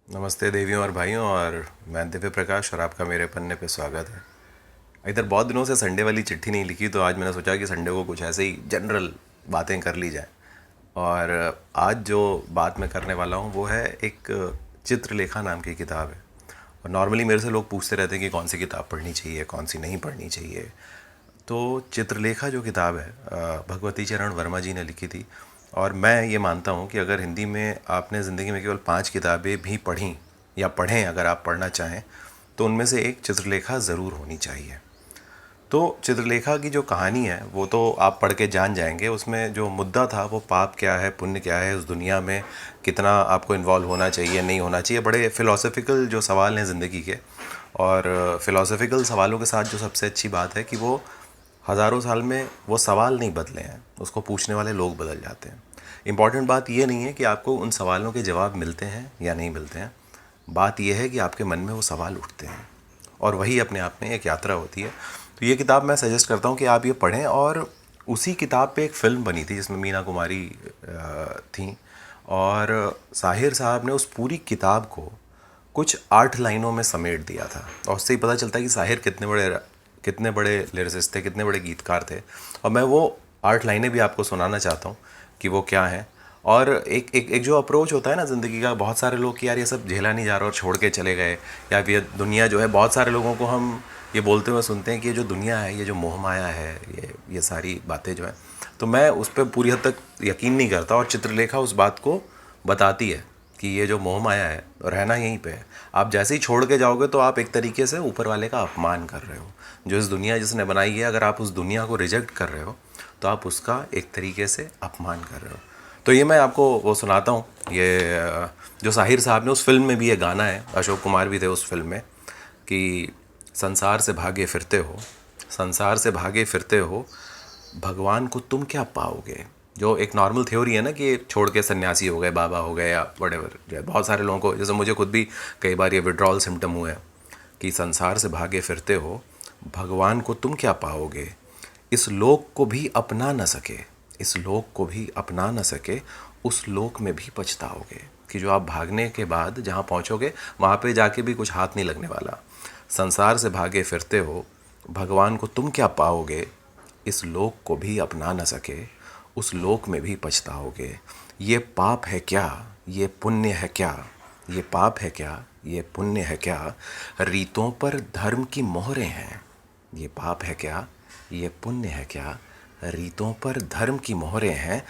नमस्ते देवियों और भाइयों। और मैं दिव्य प्रकाश और आपका मेरे पन्ने पे स्वागत है। इधर बहुत दिनों से संडे वाली चिट्ठी नहीं लिखी, तो आज मैंने सोचा कि संडे को कुछ ऐसे ही जनरल बातें कर ली जाए। और आज जो बात मैं करने वाला हूँ वो है एक चित्रलेखा नाम की किताब है। और नॉर्मली मेरे से लोग पूछते रहते हैं कि कौन सी किताब पढ़नी चाहिए, कौन सी नहीं पढ़नी चाहिए। तो चित्रलेखा जो किताब है भगवती चरण वर्मा जी ने लिखी थी। और मैं ये मानता हूँ कि अगर हिंदी में आपने ज़िंदगी में केवल 5 किताबें भी पढ़ी या पढ़ें, अगर आप पढ़ना चाहें, तो उनमें से एक चित्रलेखा ज़रूर होनी चाहिए। तो चित्रलेखा की जो कहानी है वो तो आप पढ़ के जान जाएंगे। उसमें जो मुद्दा था वो पाप क्या है, पुण्य क्या है, उस दुनिया में कितना आपको इन्वॉल्व होना चाहिए, नहीं होना चाहिए। बड़े फ़िलोसफिकल जो सवाल हैं ज़िंदगी के। और फ़िलोसफिकल सवालों के साथ जो सबसे अच्छी बात है कि वो हज़ारों साल में वो सवाल नहीं बदले हैं, उसको पूछने वाले लोग बदल जाते हैं। इम्पॉर्टेंट बात ये नहीं है कि आपको उन सवालों के जवाब मिलते हैं या नहीं मिलते हैं। बात यह है कि आपके मन में वो सवाल उठते हैं, और वही अपने आप में एक यात्रा होती है। तो ये किताब मैं सजेस्ट करता हूँ कि आप ये पढ़ें। और उसी किताब पे एक फ़िल्म बनी थी जिसमें मीना कुमारी थी। और साहिर साहब ने उस पूरी किताब को कुछ 8 लाइनों में समेट दिया था। और उससे ही पता चलता है कि साहिर कितने बड़े लिरिसिस्ट थे, कितने बड़े गीतकार थे। और मैं वो 8 लाइनें भी आपको सुनाना चाहता हूँ कि वो क्या है। और एक एक एक जो अप्रोच होता है ना ज़िंदगी का, बहुत सारे लोग कि यार ये सब झेला नहीं जा रहा और छोड़ के चले गए, या फिर ये दुनिया जो है, बहुत सारे लोगों को हम ये बोलते हुए सुनते हैं कि ये जो दुनिया है, ये जो मोह माया है, ये सारी बातें जो हैं। तो मैं उस पर पूरी हद तक यकीन नहीं करता। और चित्रलेखा उस बात को बताती है कि ये जो मोह माया है रहना यहीं पे है। आप जैसे ही छोड़ के जाओगे तो आप एक तरीके से ऊपर वाले का अपमान कर रहे हो। जो इस दुनिया जिसने बनाई है, अगर आप उस दुनिया को रिजेक्ट कर रहे हो तो आप उसका एक तरीके से अपमान कर रहे हो। तो ये मैं आपको वो सुनाता हूँ। ये जो साहिर साहब ने, उस फिल्म में भी ये गाना है, अशोक कुमार भी थे उस फिल्म में, कि संसार से भागे फिरते हो, संसार से भागे फिरते हो, भगवान को तुम क्या पाओगे। जो एक नॉर्मल थ्योरी है ना कि छोड़ के सन्यासी हो गए, बाबा हो गए, या वटेवर, जो है बहुत सारे लोगों को, जैसे मुझे खुद भी कई बार ये विड्रॉल सिम्टम हुए हैं कि संसार से भागे फिरते हो, भगवान को तुम क्या पाओगे, इस लोक को भी अपना न सके, इस लोक को भी अपना न सके, उस लोक में भी पछताओगे। कि जो आप भागने के बाद जहाँ पहुँचोगे वहाँ पे जाके भी कुछ हाथ नहीं लगने वाला। संसार से भागे फिरते हो, भगवान को तुम क्या पाओगे, इस लोक को भी अपना न सके, उस लोक में भी पछताओगे। ये पाप है क्या, ये पुण्य है क्या, ये पाप है क्या, ये पुण्य है क्या, रीतों पर धर्म की मोहरें हैं। ये पाप है क्या, ये पुण्य है क्या, रीतों पर धर्म की मोहरें हैं।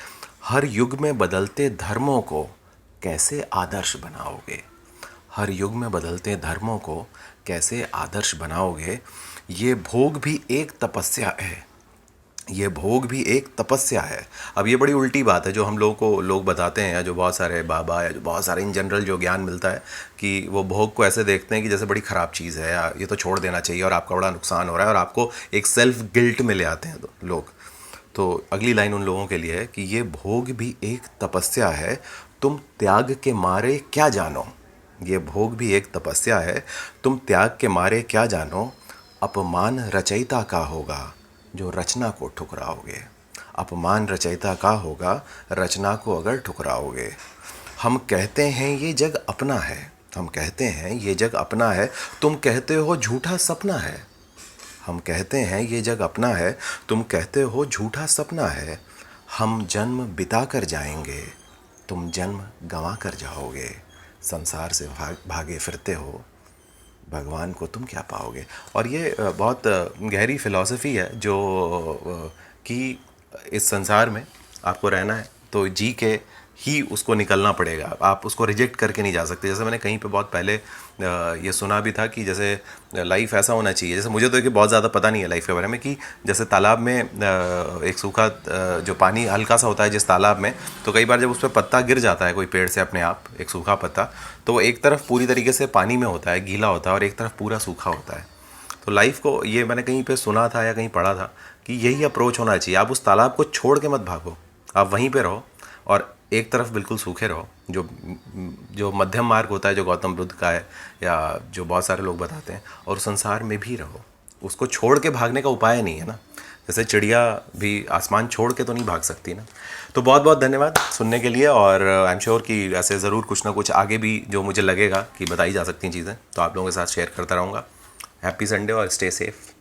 हर युग में बदलते धर्मों को कैसे आदर्श बनाओगे, हर युग में बदलते धर्मों को कैसे आदर्श बनाओगे। ये भोग भी एक तपस्या है, ये भोग भी एक तपस्या है। अब ये बड़ी उल्टी बात है जो हम लोगों को लोग बताते हैं, या जो बहुत सारे बाबा, या जो बहुत सारे इन जनरल जो ज्ञान मिलता है, कि वो भोग को ऐसे देखते हैं कि जैसे बड़ी ख़राब चीज़ है, या ये तो छोड़ देना चाहिए और आपका बड़ा नुकसान हो रहा है, और आपको एक सेल्फ गिल्ट में ले आते हैं लोग। तो अगली लाइन उन लोगों के लिए है कि ये भोग भी एक तपस्या है, तुम त्याग के मारे क्या जानो। ये भोग भी एक तपस्या है, तुम त्याग के मारे क्या जानो। अपमान रचयिता का होगा जो रचना को ठुकराओगे, अपमान रचयिता का होगा रचना को अगर ठुकराओगे। हम कहते हैं ये जग अपना है, हम कहते हैं ये जग अपना है, तुम कहते हो झूठा सपना है। हम कहते हैं ये जग अपना है, तुम कहते हो झूठा सपना है। हम जन्म बिता कर जाएंगे, तुम जन्म गंवा कर जाओगे। संसार से भागे फिरते हो, भगवान को तुम क्या पाओगे। और ये बहुत गहरी फ़िलॉसफ़ी है जो कि इस संसार में आपको रहना है तो जी के ही उसको निकलना पड़ेगा, आप उसको रिजेक्ट करके नहीं जा सकते। जैसे मैंने कहीं पे बहुत पहले ये सुना भी था कि जैसे लाइफ ऐसा होना चाहिए, जैसे मुझे तो ये बहुत ज़्यादा पता नहीं है लाइफ के बारे में, कि जैसे तालाब में एक सूखा जो पानी हल्का सा होता है जिस तालाब में, तो कई बार जब उस पर पत्ता गिर जाता है कोई पेड़ से अपने आप, एक सूखा पत्ता, तो वो एक तरफ पूरी तरीके से पानी में होता है, गीला होता है, और एक तरफ पूरा सूखा होता है। तो लाइफ को, ये मैंने कहीं पे सुना था या कहीं पढ़ा था कि यही अप्रोच होना चाहिए। आप उस तालाब को छोड़ के मत भागो, आप वहीं पे रहो और एक तरफ बिल्कुल सूखे रहो। जो जो मध्यम मार्ग होता है जो गौतम बुद्ध का है, या जो बहुत सारे लोग बताते हैं, और संसार में भी रहो। उसको छोड़ के भागने का उपाय नहीं है ना। जैसे चिड़िया भी आसमान छोड़ के तो नहीं भाग सकती ना। तो बहुत बहुत धन्यवाद सुनने के लिए, और आई एम श्योर कि ऐसे ज़रूर कुछ ना कुछ आगे भी जो मुझे लगेगा कि बताई जा सकती हैं चीज़ें तो आप लोगों के साथ शेयर करता रहूँगा। हैप्पी संडे और स्टे सेफ।